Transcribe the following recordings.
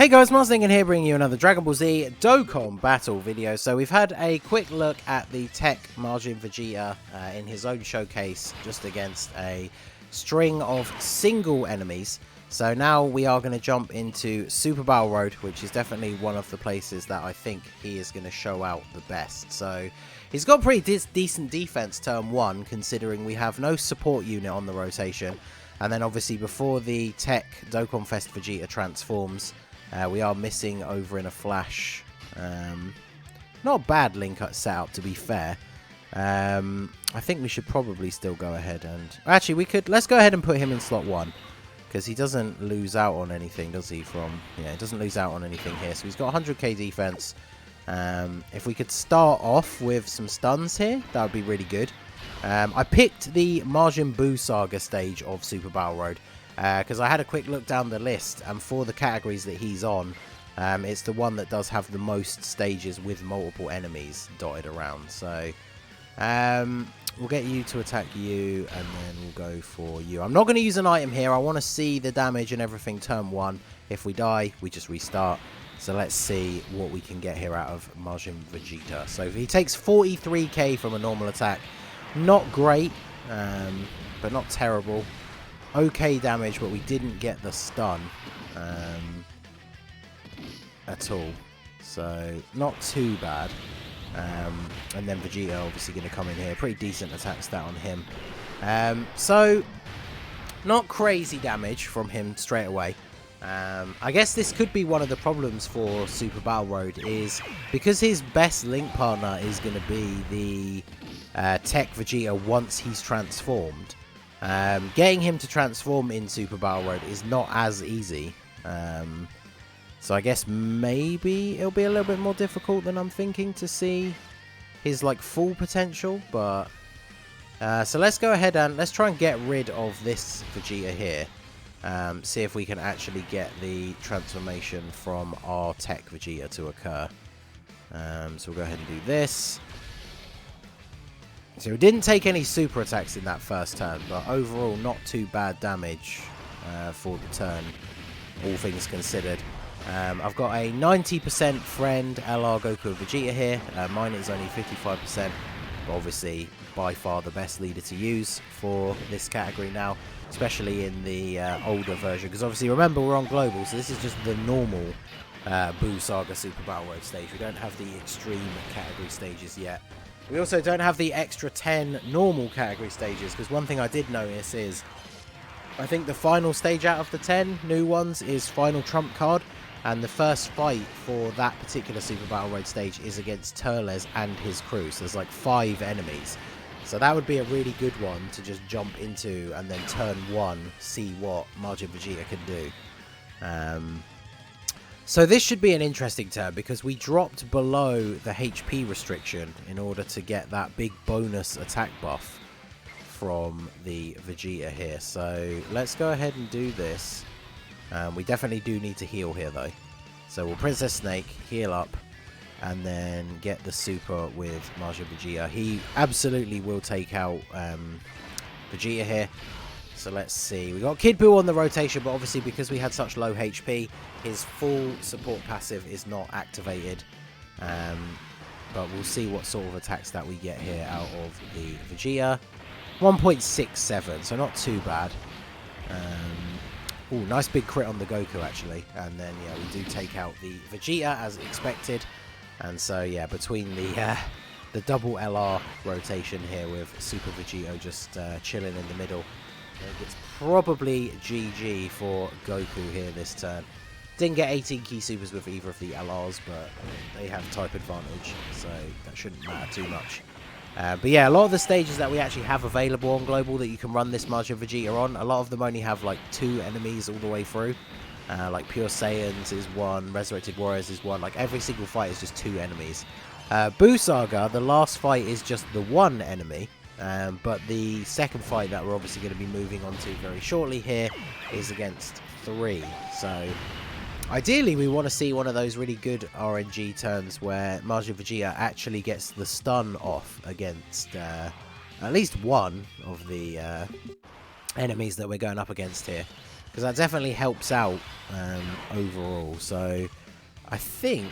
Hey guys, Marsling here bringing you another Dragon Ball Z Dokkan battle video. So we've had a quick look at the TEQ MAJIN VEGETA in his own showcase just against a string of single enemies. So now we are going to jump into Super Battle Road, which is definitely one of the places that I think he is going to show out the best. So he's got pretty decent defense turn 1, considering we have no support unit on the rotation. And then obviously before the TEQ Dokkan Fest VEGETA transforms, we are missing over in a flash. Not a bad link setup, to be fair. I think we should probably still go ahead and... Actually, we could... Let's go ahead and put him in slot 1. Because he doesn't lose out on anything, does he? Yeah, he doesn't lose out on anything here. So he's got 100k defense. If we could start off with some stuns here, that would be really good. I picked the MAJIN BUU SAGA stage of Super Battle Road. Because I had a quick look down the list, and for the categories that he's on, it's the one that does have the most stages with multiple enemies dotted around. So we'll get you to attack you, and then we'll go for you. I'm not going to use an item here. I want to see the damage and everything turn 1. If we die, we just restart. So let's see what we can get here out of MAJIN VEGETA. So he takes 43k from a normal attack. Not great, but not terrible. Okay damage, but we didn't get the stun at all, so not too bad. And then Vegeta obviously going to come in here, pretty decent attack stat on him, so not crazy damage from him straight away. I guess this could be one of the problems for Super Battle Road, is because his best link partner is going to be the TEQ Vegeta once he's transformed. Getting him to transform in Super Battle Road is not as easy. So I guess maybe it'll be a little bit more difficult than I'm thinking to see his like full potential. But so let's go ahead and let's try and get rid of this Vegeta here. See if we can actually get the transformation from our TEQ Vegeta to occur. So we'll go ahead and do this. So we didn't take any super attacks in that first turn, but overall not too bad damage for the turn, all things considered. I've got a 90% friend LR Goku and Vegeta here. Mine is only 55%, but obviously by far the best leader to use for this category now, especially in the older version. Because obviously remember we're on global, so this is just the normal BUU Saga Super Battle Road stage. We don't have the extreme category stages yet. We also don't have the extra 10 normal category stages, because one thing I did notice is I think the final stage out of the 10 new ones is Final Trump Card, and the first fight for that particular Super Battle Road stage is against Turles and his crew. So there's like 5 enemies. So that would be a really good one to just jump into and then turn 1, see what MAJIN VEGETA can do. So this should be an interesting turn, because we dropped below the HP restriction in order to get that big bonus attack buff from the Vegeta here. So let's go ahead and do this. We definitely do need to heal here though. So we'll Princess Snake, heal up, and then get the super with MAJIN VEGETA. He absolutely will take out Vegeta here. So let's see. We got Kid Buu on the rotation, but obviously because we had such low HP, his full support passive is not activated. But we'll see what sort of attacks that we get here out of the Vegeta. 1.67, so not too bad. Oh, nice big crit on the Goku actually. And then yeah, we do take out the Vegeta as expected. And so yeah, between the double LR rotation here with Super Vegeta just chilling in the middle, I think it's probably GG for Goku here this turn. Didn't get 18 key supers with either of the LRs, but they have type advantage, so that shouldn't matter too much. But yeah, a lot of the stages that we actually have available on Global that you can run this MAJIN VEGETA on, a lot of them only have like 2 enemies all the way through. Like Pure Saiyans is 1, Resurrected Warriors is 1, like every single fight is just 2 enemies. BUU Saga, the last fight is just the 1 enemy. But the second fight that we're obviously going to be moving on to very shortly here is against 3. So ideally we want to see one of those really good RNG turns where MAJIN VEGETA actually gets the stun off against at least one of the enemies that we're going up against here. because that definitely helps out overall. So I think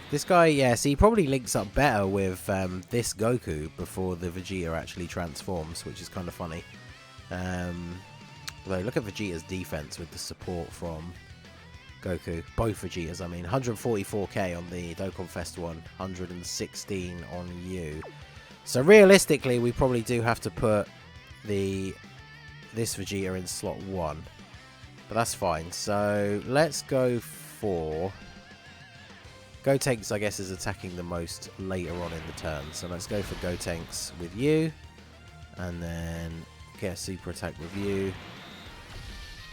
this guy, yeah, so he probably links up better with this Goku before the Vegeta actually transforms, which is kind of funny. Although look at Vegeta's defense with the support from Goku. Both Vegetas, I mean. 144k on the Dokkan Fest one. 116 on you. So realistically, we probably do have to put this Vegeta in slot 1. But that's fine. So let's go for... Gotenks, I guess, is attacking the most later on in the turn. So let's go for Gotenks with you. And then get a super attack with you.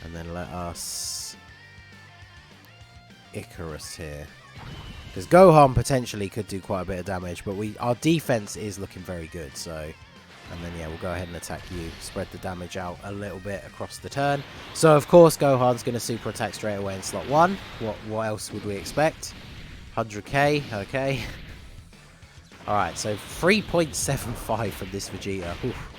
And then let us Icarus here. Because Gohan potentially could do quite a bit of damage. But our defense is looking very good. So, and then, yeah, we'll go ahead and attack you. Spread the damage out a little bit across the turn. So, of course, Gohan's going to super attack straight away in slot 1. What else would we expect? 100k, okay. Alright, so 3.75 from this Vegeta. Oof.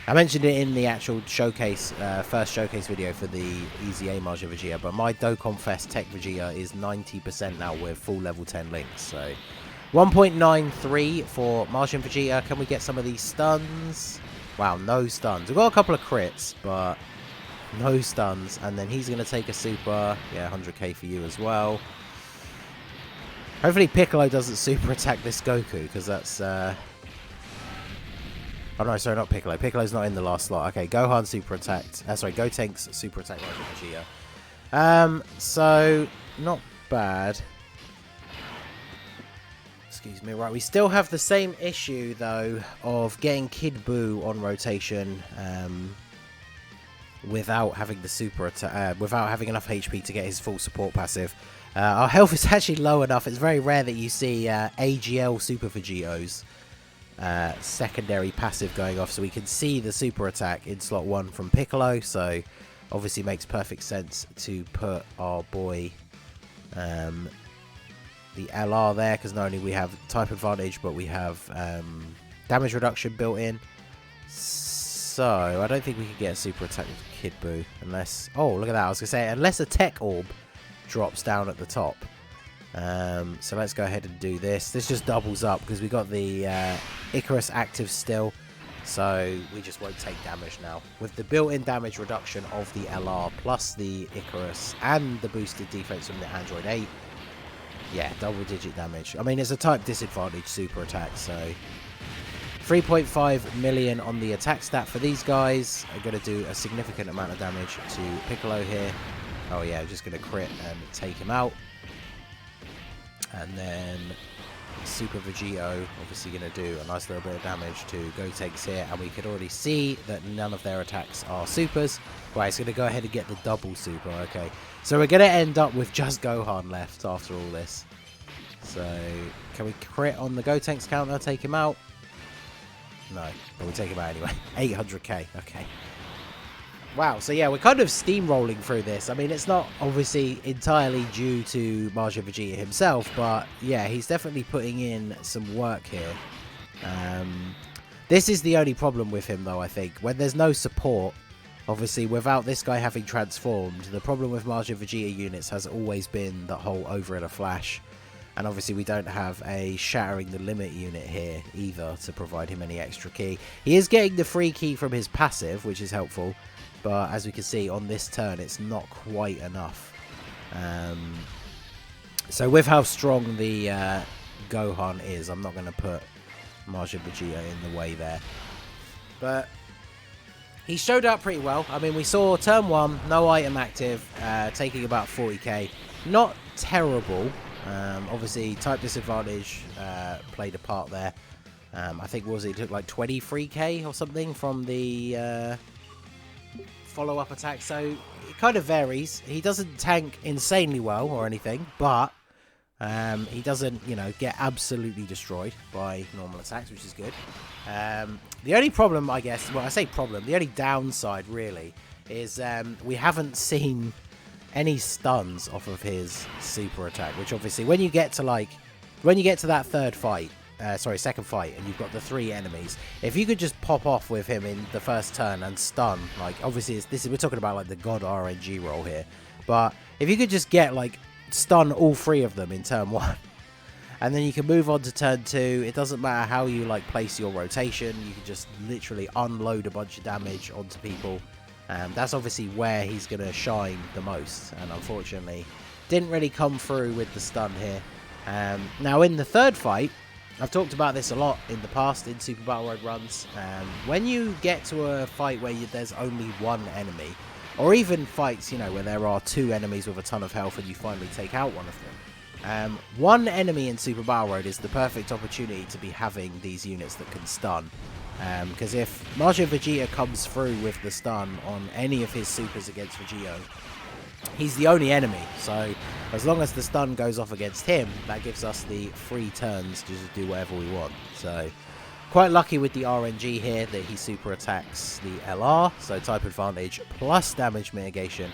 I mentioned it in the actual showcase, first showcase video for the EZA Majin Vegeta, but my Dokkan Fest TEQ Vegeta is 90% now with full level 10 links. So 1.93 for Majin Vegeta. Can we get some of these stuns? Wow, no stuns. We've got a couple of crits, but no stuns. And then he's going to take a super. Yeah, 100k for you as well. Hopefully Piccolo doesn't super attack this Goku, because that's... Oh no, sorry, not Piccolo. Piccolo's not in the last slot. Okay, Gohan super attacked. Sorry, Gotenks super attack Majin Vegeta. So, not bad. Excuse me. Right, we still have the same issue, though, of getting Kid Buu on rotation without having the super attack, without having enough HP to get his full support passive. Our health is actually low enough. It's very rare that you see AGL Super Vegetos secondary passive going off, so we can see the super attack in slot 1 from Piccolo. So obviously makes perfect sense to put our boy the LR there, because not only we have type advantage, but we have damage reduction built in. So I don't think we can get a super attack with Kid Buu unless... Oh, look at that. I was going to say, unless a Tech Orb drops down at the top. So let's go ahead and do this. This just doubles up because we got the Icarus active still, so we just won't take damage now. With the built-in damage reduction of the LR plus the Icarus and the boosted defense from the Android 8, yeah, double-digit damage. I mean, it's a type disadvantage super attack, so 3.5 million on the attack stat for these guys. I'm going to do a significant amount of damage to Piccolo here. Oh yeah, just going to crit and take him out. And then Super Vegito obviously going to do a nice little bit of damage to Gotenks here. And we can already see that none of their attacks are supers. Right, it's going to go ahead and get the double super. Okay, so we're going to end up with just Gohan left after all this. So can we crit on the Gotenks counter, take him out? No, but we'll take him out anyway. 800k, okay. Wow, so yeah, we're kind of steamrolling through this. I mean, it's not obviously entirely due to Majin Vegeta himself, but yeah, he's definitely putting in some work here. This is the only problem with him, though, I think. When there's no support, obviously, without this guy having transformed, the problem with Majin Vegeta units has always been that whole over in a flash. And obviously we don't have a Shattering the Limit unit here either to provide him any extra key. He is getting the free key from his passive, which is helpful. But as we can see on this turn, it's not quite enough. So with how strong the Gohan is, I'm not going to put Majin Vegeta in the way there. But he showed up pretty well. I mean, we saw turn 1, no item active, taking about 40k. Not terrible. Obviously, type disadvantage played a part there. I think, what was it? It took like 23k or something from the follow-up attack. So it kind of varies. He doesn't tank insanely well or anything, but he doesn't, you know, get absolutely destroyed by normal attacks, which is good. The only problem, I guess, well, I say problem, the only downside really is we haven't seen any stuns off of his super attack, which obviously when you get to that third fight, second fight, and you've got the 3 enemies. If you could just pop off with him in the first turn and stun, like obviously we're talking about like the god RNG roll here, but if you could just get like stun all 3 of them in turn 1, and then you can move on to turn 2. It doesn't matter how you like place your rotation, you can just literally unload a bunch of damage onto people. That's obviously where he's going to shine the most, and unfortunately didn't really come through with the stun here. Now in the third fight, I've talked about this a lot in the past in Super Battle Road runs. When you get to a fight where there's only 1 enemy, or even fights, you know, where there are 2 enemies with a ton of health and you finally take out one of them, 1 enemy in Super Battle Road is the perfect opportunity to be having these units that can stun. Because if Majin Vegeta comes through with the stun on any of his supers against Vegeta, he's the only enemy, so as long as the stun goes off against him, that gives us the free turns to just do whatever we want. So quite lucky with the RNG here that he super attacks the LR, so type advantage plus damage mitigation,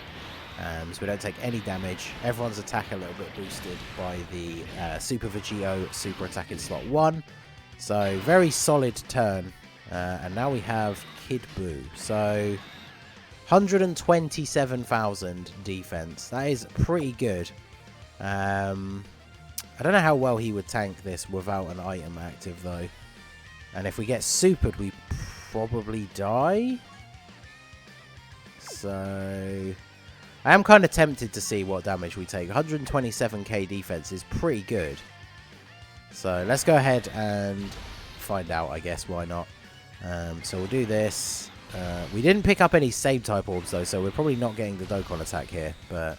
so we don't take any damage. Everyone's attack a little bit boosted by the Super Vegeta super attack in slot 1, so very solid turn. And now we have Kid Buu, so 127,000 defense. That is pretty good. I don't know how well he would tank this without an item active though. And if we get supered, we probably die. So I am kind of tempted to see what damage we take. 127k defense is pretty good. So let's go ahead and find out, I guess. Why not? So we'll do this. We didn't pick up any same type orbs though, so we're probably not getting the Dokkan attack here, but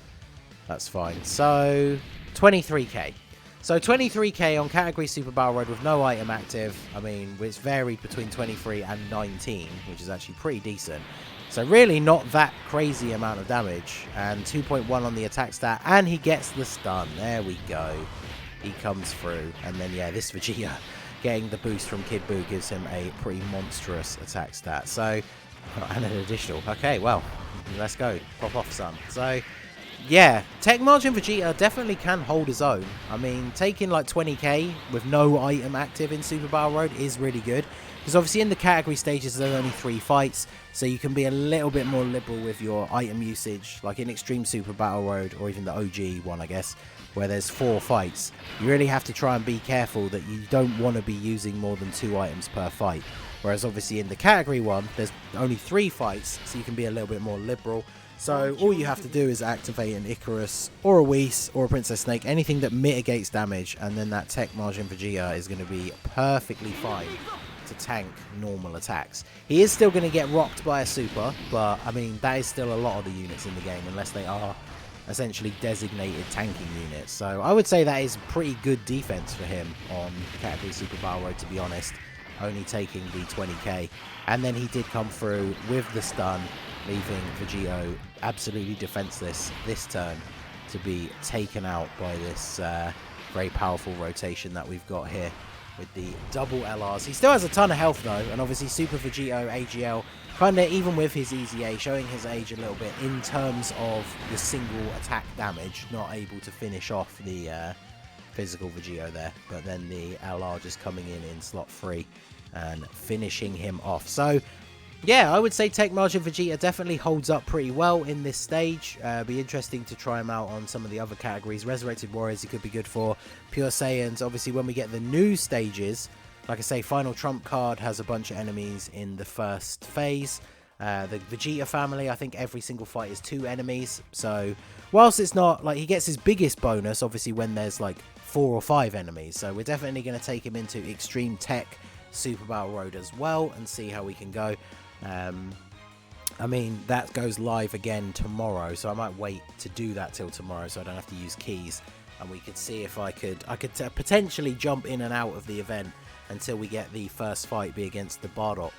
that's fine. So 23k. So 23k on category Super Battle Road with no item active. I mean, it's varied between 23 and 19, which is actually pretty decent. So really not that crazy amount of damage, and 2.1 on the attack stat, and he gets the stun. There we go. He comes through, and then yeah, this Vegeta getting the boost from Kid Buu gives him a pretty monstrous attack stat. So, and an additional. Okay, well, let's go. Pop off, son. So, yeah, TEQ Majin Vegeta definitely can hold his own. I mean, taking like 20k with no item active in Super Battle Road is really good. Because obviously in the category stages there are only 3 fights, so you can be a little bit more liberal with your item usage. Like in Extreme Super Battle Road, or even the OG one, I guess, where there's 4 fights, you really have to try and be careful that you don't want to be using more than 2 items per fight. Whereas obviously in the category one, there's only 3 fights, so you can be a little bit more liberal. So all you have to do is activate an Icarus, or a Whis, or a Princess Snake, anything that mitigates damage, and then that TEQ Majin Vegeta is going to be perfectly fine to tank normal attacks. He is still going to get rocked by a super, but I mean, that is still a lot of the units in the game, unless they are essentially designated tanking units. So I would say that is pretty good defense for him on category Super Battle Road, to be honest, only taking the 20k. And then he did come through with the stun, leaving Vegeta absolutely defenseless this turn to be taken out by this very powerful rotation that we've got here with the double LRs. He still has a ton of health though, and obviously Super Vegeta AGL, kind of even with his EZA, showing his age a little bit in terms of the single attack damage, not able to finish off the physical Vegeta there, but then the LR just coming in slot 3 and finishing him off. So yeah, I would say TEQ Majin Vegeta definitely holds up pretty well in this stage. Be interesting to try him out on some of the other categories. Resurrected Warriors he could be good for. Pure Saiyans, obviously when we get the new stages, like I say, Final Trump card has a bunch of enemies in the first phase. The Vegeta family, I think every single fight is 2 enemies. So whilst it's not like he gets his biggest bonus, obviously when there's like 4 or 5 enemies. So we're definitely going to take him into Extreme TEQ Super Battle Road as well and see how we can go. I mean, that goes live again tomorrow, so I might wait to do that till tomorrow so I don't have to use keys, and we could see if I could potentially jump in and out of the event until we get the first fight be against the Bardock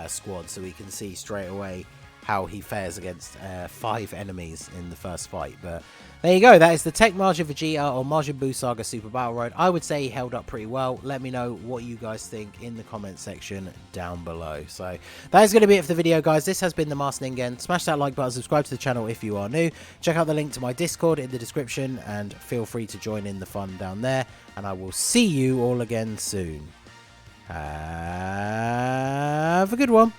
squad, so we can see straight away how he fares against 5 enemies in the first fight. But there you go, that is the TEQ Majin Vegeta or Majin BUU Saga Super Battle Road. I would say he held up pretty well. Let me know what you guys think in the comment section down below. So that is going to be it for the video, guys. This has been the Masked Ningen. Smash that like button, subscribe to the channel if you are new. Check out the link to my Discord in the description and feel free to join in the fun down there. And I will see you all again soon. Have a good one.